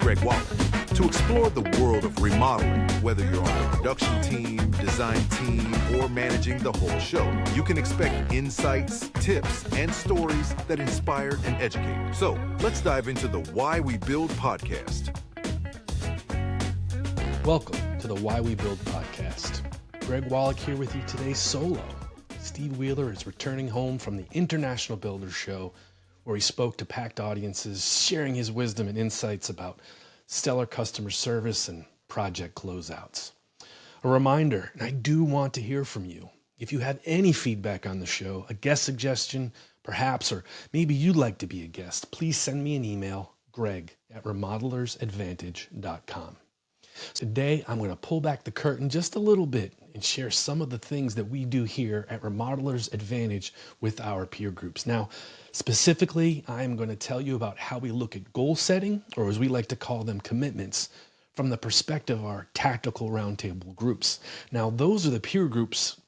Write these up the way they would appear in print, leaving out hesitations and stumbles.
Greg Woleck, to explore the world of remodeling. Whether you're on the production team, design team, or managing the whole show, you can expect insights, tips, and stories that inspire and educate. So let's dive into the Why We Build podcast. Welcome to the Why We Build podcast. Greg Woleck here with you today solo. Steve Wheeler is returning home from the International Builders Show, where he spoke to packed audiences, sharing his wisdom and insights about stellar customer service and project closeouts. A reminder, and I do want to hear from you. If you have any feedback on the show, a guest suggestion, perhaps, or maybe you'd like to be a guest, please send me an email, greg@remodelersadvantage.com. Today, I'm going to pull back the curtain just a little bit and share some of the things that we do here at Remodelers Advantage with our peer groups. Now, specifically, I'm going to tell you about how we look at goal setting, or as we like to call them, commitments, from the perspective of our tactical roundtable groups. Now, those are the peer groups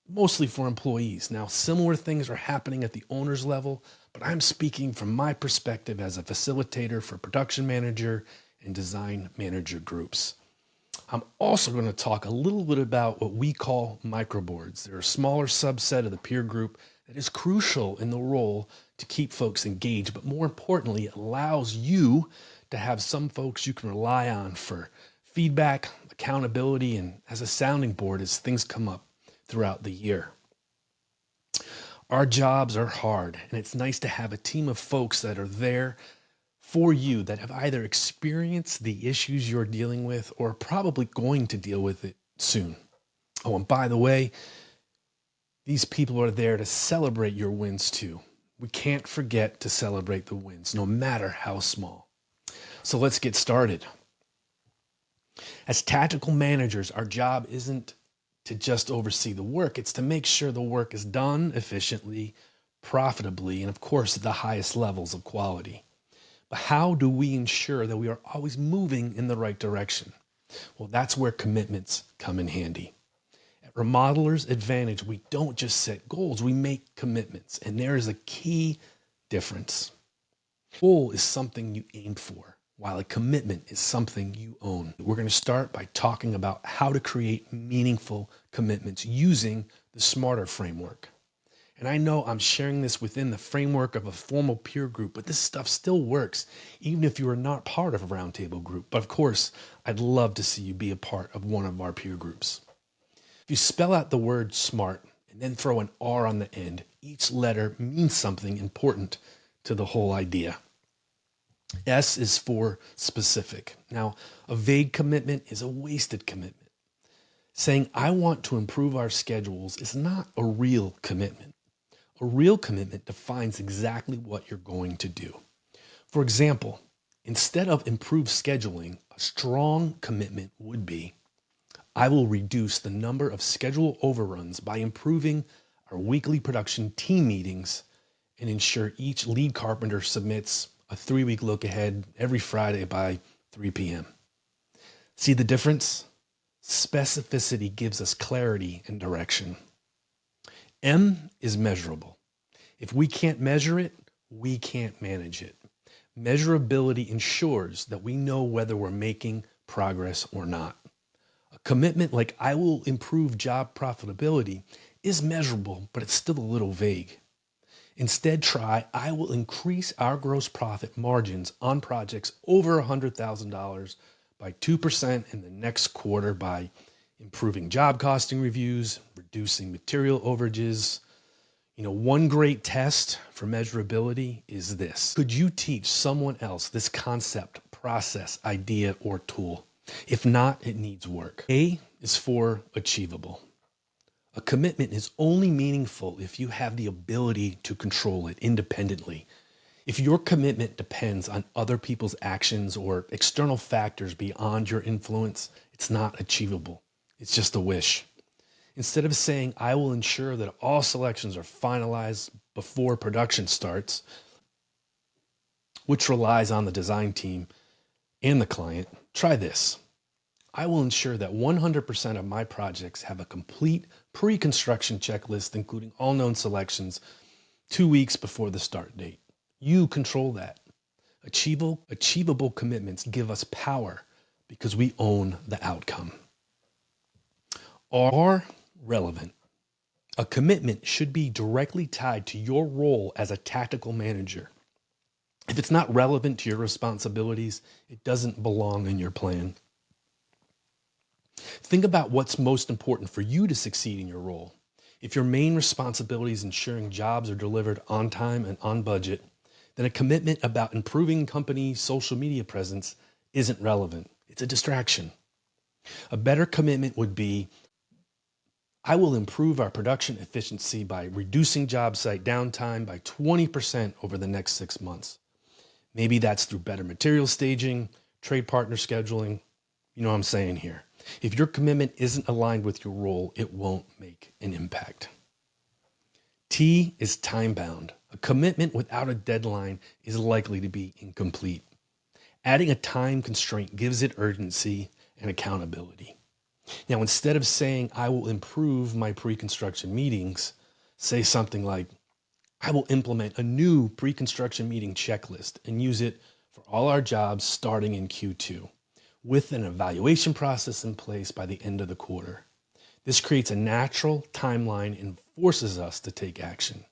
mostly for employees. Now, similar things are happening at the owner's level, but I'm speaking from my perspective as a facilitator for production manager and design manager groups. I'm also going to talk a little bit about what we call microboards. They're a smaller subset of the peer group that is crucial in the role to keep folks engaged, but more importantly, it allows you to have some folks you can rely on for feedback, accountability, and as a sounding board as things come up throughout the year. Our jobs are hard, and it's nice to have a team of folks that are there for you that have either experienced the issues you're dealing with or probably going to deal with it soon. Oh, and by the way, these people are there to celebrate your wins too. We can't forget to celebrate the wins, no matter how small. So let's get started. As tactical managers, our job isn't to just oversee the work. It's to make sure the work is done efficiently, profitably, and of course, at the highest levels of quality. But how do we ensure that we are always moving in the right direction? Well, that's where commitments come in handy. At Remodelers Advantage, we don't just set goals, we make commitments. And there is a key difference. A goal is something you aim for, while a commitment is something you own. We're going to start by talking about how to create meaningful commitments using the SMARTR framework. And I know I'm sharing this within the framework of a formal peer group, but this stuff still works, even if you are not part of a roundtable group. But of course, I'd love to see you be a part of one of our peer groups. If you spell out the word SMART and then throw an R on the end, each letter means something important to the whole idea. S is for specific. Now, a vague commitment is a wasted commitment. Saying, I want to improve our schedules is not a real commitment. A real commitment defines exactly what you're going to do. For example, instead of improved scheduling, a strong commitment would be, I will reduce the number of schedule overruns by improving our weekly production team meetings and ensure each lead carpenter submits a 3-week look ahead every Friday by 3 p.m. See the difference? Specificity gives us clarity and direction. M is measurable. If we can't measure it, we can't manage it. Measurability ensures that we know whether we're making progress or not. A commitment like I will improve job profitability is measurable, but it's still a little vague. Instead, try I will increase our gross profit margins on projects over $100,000 by 2% in the next quarter by improving job costing reviews, reducing material overages. One great test for measurability is this. Could you teach someone else this concept, process, idea, or tool? If not, it needs work. A is for achievable. A commitment is only meaningful if you have the ability to control it independently. If your commitment depends on other people's actions or external factors beyond your influence, it's not achievable. It's just a wish. Instead of saying, I will ensure that all selections are finalized before production starts, which relies on the design team and the client, try this. I will ensure that 100% of my projects have a complete pre-construction checklist, including all known selections, 2 weeks before the start date. You control that. Achievable commitments give us power because we own the outcome. Are relevant. A commitment should be directly tied to your role as a tactical manager. If it's not relevant to your responsibilities, it doesn't belong in your plan. Think about what's most important for you to succeed in your role. If your main responsibility is ensuring jobs are delivered on time and on budget, then a commitment about improving company social media presence isn't relevant. It's a distraction. A better commitment would be, I will improve our production efficiency by reducing job site downtime by 20% over the next 6 months. Maybe that's through better material staging, trade partner scheduling. You know what I'm saying here. If your commitment isn't aligned with your role, it won't make an impact. T is time bound. A commitment without a deadline is likely to be incomplete. Adding a time constraint gives it urgency and accountability. Now, instead of saying, I will improve my pre-construction meetings, say something like, I will implement a new pre-construction meeting checklist and use it for all our jobs starting in Q2 with an evaluation process in place by the end of the quarter. This creates a natural timeline and forces us to take action.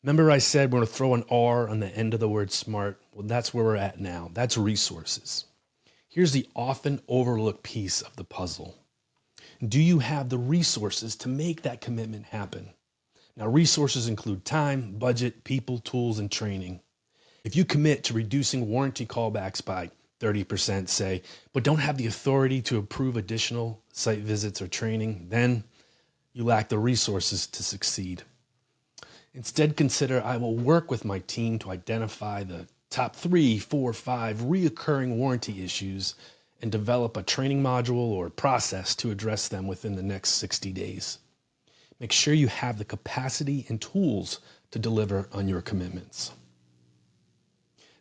Remember I said we're going to throw an R on the end of the word SMART? Well, that's where we're at now. That's resources. Here's the often overlooked piece of the puzzle. Do you have the resources to make that commitment happen? Now, resources include time, budget, people, tools, and training. If you commit to reducing warranty callbacks by 30%, say, but don't have the authority to approve additional site visits or training, then you lack the resources to succeed. Instead, consider, I will work with my team to identify the top 3, 4, 5 reoccurring warranty issues and develop a training module or process to address them within the next 60 days. Make sure you have the capacity and tools to deliver on your commitments.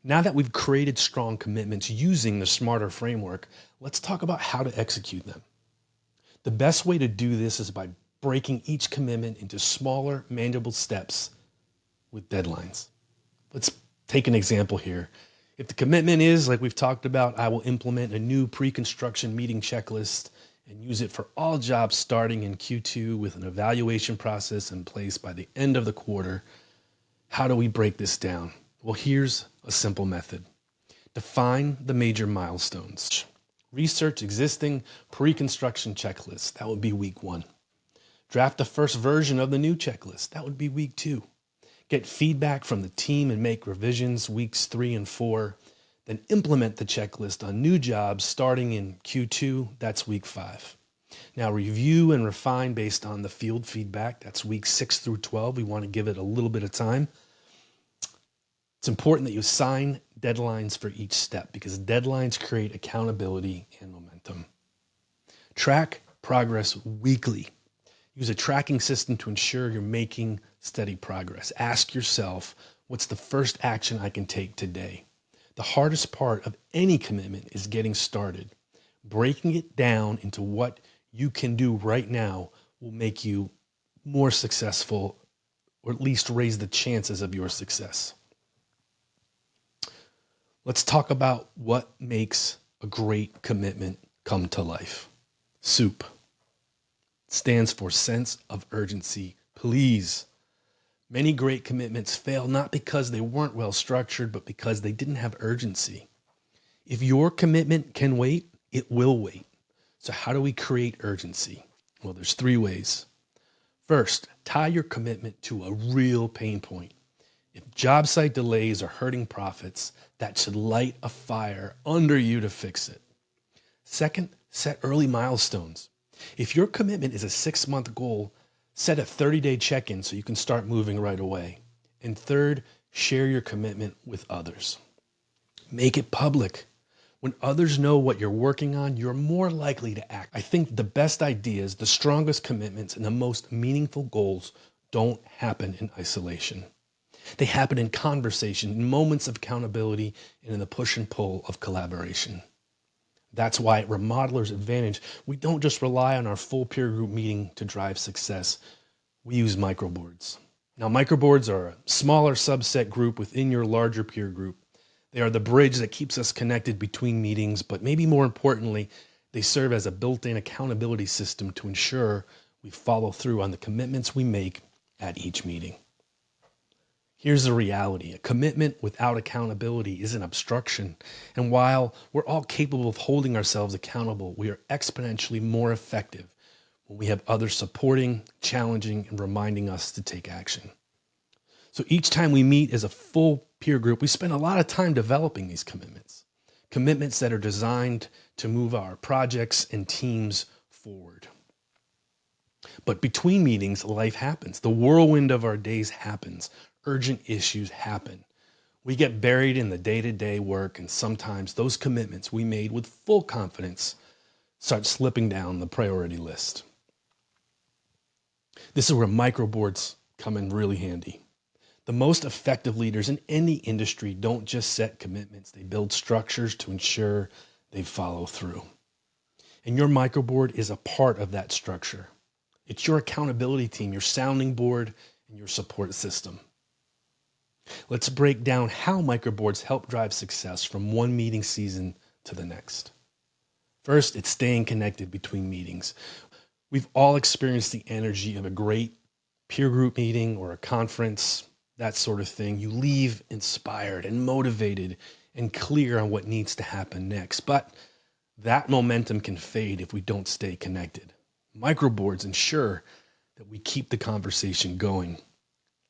Now that we've created strong commitments using the SMARTR framework, let's talk about how to execute them. The best way to do this is by breaking each commitment into smaller, manageable steps with deadlines. Let's take an example here. If the commitment is, like we've talked about, I will implement a new pre-construction meeting checklist and use it for all jobs starting in Q2 with an evaluation process in place by the end of the quarter. How do we break this down? Well, here's a simple method. Define the major milestones. Research existing pre-construction checklists. That would be week 1. Draft the first version of the new checklist. That would be week 2. Get feedback from the team and make revisions weeks 3 and 4. Then implement the checklist on new jobs starting in Q2, that's week 5. Now review and refine based on the field feedback, that's weeks 6 through 12. We want to give it a little bit of time. It's important that you assign deadlines for each step because deadlines create accountability and momentum. Track progress weekly. Use a tracking system to ensure you're making steady progress. Ask yourself, what's the first action I can take today? The hardest part of any commitment is getting started. Breaking it down into what you can do right now will make you more successful, or at least raise the chances of your success. Let's talk about what makes a great commitment come to life. SOUP stands for sense of urgency. Please. Many great commitments fail not because they weren't well structured, but because they didn't have urgency. If your commitment can wait, it will wait. So how do we create urgency? Well, there's 3 ways. First, tie your commitment to a real pain point. If job site delays are hurting profits, that should light a fire under you to fix it. Second, set early milestones. If your commitment is a 6-month goal, set a 30-day check-in so you can start moving right away. And third, share your commitment with others. Make it public. When others know what you're working on, you're more likely to act. I think the best ideas, the strongest commitments, and the most meaningful goals don't happen in isolation. They happen in conversation, in moments of accountability, and in the push and pull of collaboration. That's why at Remodeler's Advantage, we don't just rely on our full peer group meeting to drive success. We use microboards. Now, microboards are a smaller subset group within your larger peer group. They are the bridge that keeps us connected between meetings, but maybe more importantly, they serve as a built-in accountability system to ensure we follow through on the commitments we make at each meeting. Here's the reality. A commitment without accountability is an obstruction. And while we're all capable of holding ourselves accountable, we are exponentially more effective when we have others supporting, challenging, and reminding us to take action. So each time we meet as a full peer group, we spend a lot of time developing these commitments that are designed to move our projects and teams forward. But between meetings, life happens. The whirlwind of our days happens. Urgent issues happen. We get buried in the day-to-day work, and sometimes those commitments we made with full confidence start slipping down the priority list. This is where microboards come in really handy. The most effective leaders in any industry don't just set commitments, they build structures to ensure they follow through. And your microboard is a part of that structure. It's your accountability team, your sounding board, and your support system. Let's break down how microboards help drive success from one meeting season to the next. First, it's staying connected between meetings. We've all experienced the energy of a great peer group meeting or a conference, that sort of thing. You leave inspired and motivated and clear on what needs to happen next. But that momentum can fade if we don't stay connected. Microboards ensure that we keep the conversation going,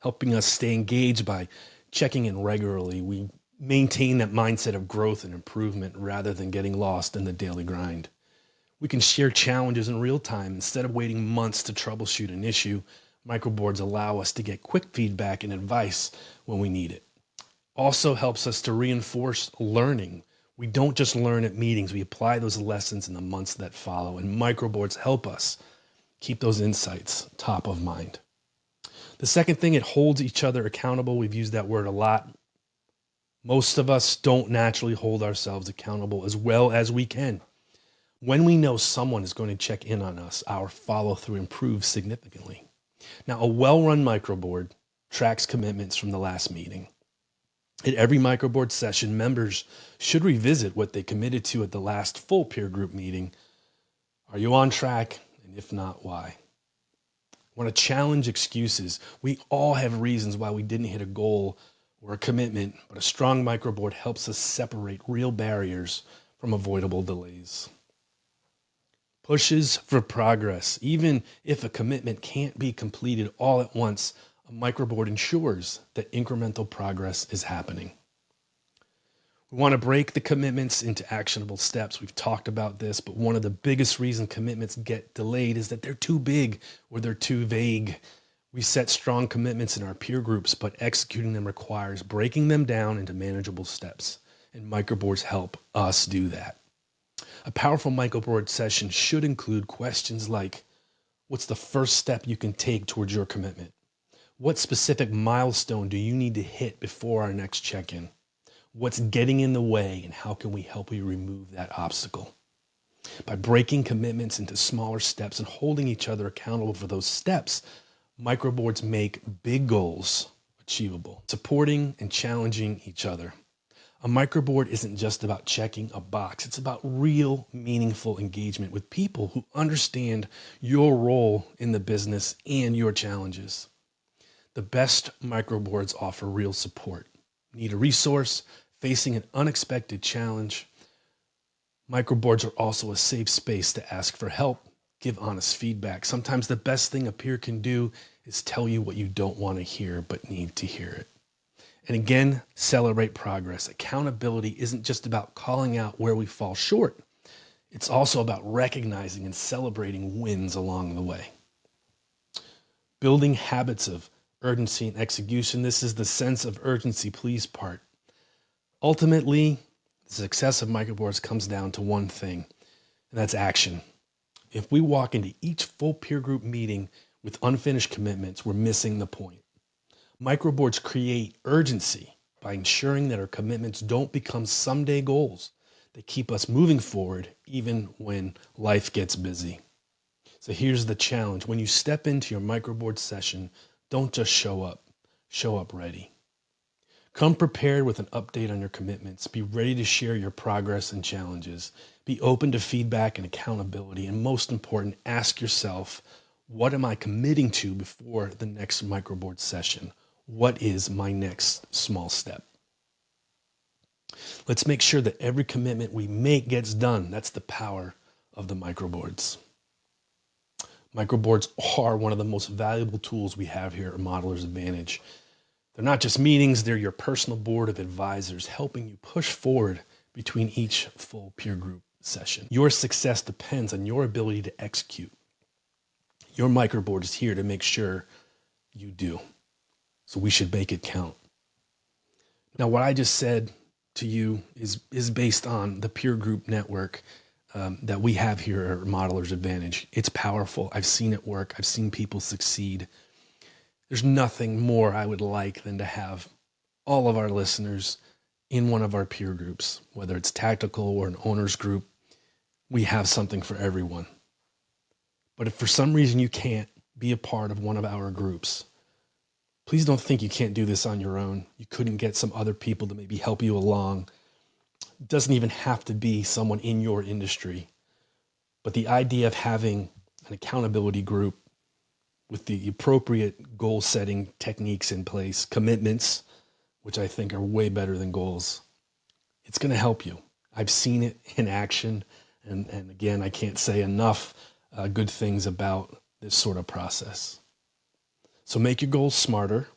helping us stay engaged by checking in regularly. We maintain that mindset of growth and improvement rather than getting lost in the daily grind. We can share challenges in real time instead of waiting months to troubleshoot an issue. Microboards allow us to get quick feedback and advice when we need it. Also helps us to reinforce learning. We don't just learn at meetings, we apply those lessons in the months that follow, and microboards help us keep those insights top of mind. The second thing, it holds each other accountable. We've used that word a lot. Most of us don't naturally hold ourselves accountable as well as we can. When we know someone is going to check in on us, our follow-through improves significantly. Now, a well-run microboard tracks commitments from the last meeting. At every microboard session, members should revisit what they committed to at the last full peer group meeting. Are you on track? And if not, why? I want to challenge excuses. We all have reasons why we didn't hit a goal or a commitment, but a strong microboard helps us separate real barriers from avoidable delays. Pushes for progress. Even if a commitment can't be completed all at once, a microboard ensures that incremental progress is happening. We want to break the commitments into actionable steps. We've talked about this, but one of the biggest reasons commitments get delayed is that they're too big or they're too vague. We set strong commitments in our peer groups, but executing them requires breaking them down into manageable steps, and microboards help us do that. A powerful microboard session should include questions like, what's the first step you can take towards your commitment? What specific milestone do you need to hit before our next check-in? What's getting in the way, and how can we help you remove that obstacle? By breaking commitments into smaller steps and holding each other accountable for those steps, microboards make big goals achievable, supporting and challenging each other. A microboard isn't just about checking a box. It's about real, meaningful engagement with people who understand your role in the business and your challenges. The best microboards offer real support. Need a resource? Facing an unexpected challenge? Microboards are also a safe space to ask for help, give honest feedback. Sometimes the best thing a peer can do is tell you what you don't want to hear, but need to hear it. And again, celebrate progress. Accountability isn't just about calling out where we fall short. It's also about recognizing and celebrating wins along the way. Building habits of urgency and execution. This is the sense of urgency, please part. Ultimately, the success of microboards comes down to one thing, and that's action. If we walk into each full peer group meeting with unfinished commitments, we're missing the point. Microboards create urgency by ensuring that our commitments don't become someday goals. They keep us moving forward even when life gets busy. So here's the challenge. When you step into your microboard session, Don't just show up ready. Come prepared with an update on your commitments. Be ready to share your progress and challenges. Be open to feedback and accountability. And most important, ask yourself, what am I committing to before the next microboard session? What is my next small step? Let's make sure that every commitment we make gets done. That's the power of the microboards. Microboards are one of the most valuable tools we have here at Modeler's Advantage. They're not just meetings, they're your personal board of advisors helping you push forward between each full peer group session. Your success depends on your ability to execute. Your microboard is here to make sure you do. So we should make it count. Now, what I just said to you is based on the peer group network that we have here at Modeler's Advantage. It's powerful. I've seen it work. I've seen people succeed. There's nothing more I would like than to have all of our listeners in one of our peer groups, whether it's tactical or an owner's group. We have something for everyone. But if for some reason you can't be a part of one of our groups, please don't think you can't do this on your own. You couldn't get some other people to maybe help you along. It doesn't even have to be someone in your industry. But the idea of having an accountability group with the appropriate goal setting techniques in place, commitments, which I think are way better than goals, it's going to help you. I've seen it in action. And again, I can't say enough good things about this sort of process. So make your goals smarter,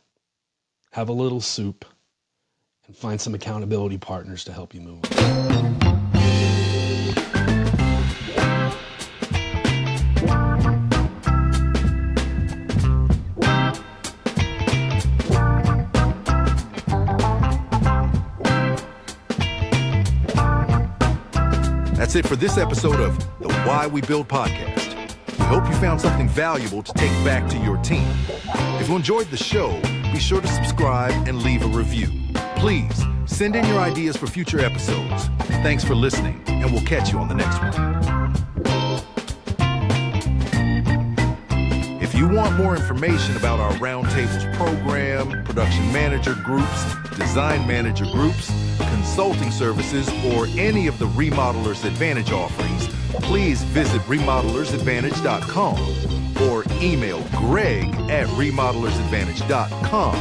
have a little soup, and find some accountability partners to help you move. That's it for this episode of the Why We Build podcast. We hope you found something valuable to take back to your team. If you enjoyed the show, be sure to subscribe and leave a review. Please send in your ideas for future episodes. Thanks for listening, and we'll catch you on the next one. If you want more information about our Roundtables program, production manager groups, design manager groups, consulting services, or any of the Remodelers Advantage offerings, please visit remodelersadvantage.com or email Greg at remodelersadvantage.com.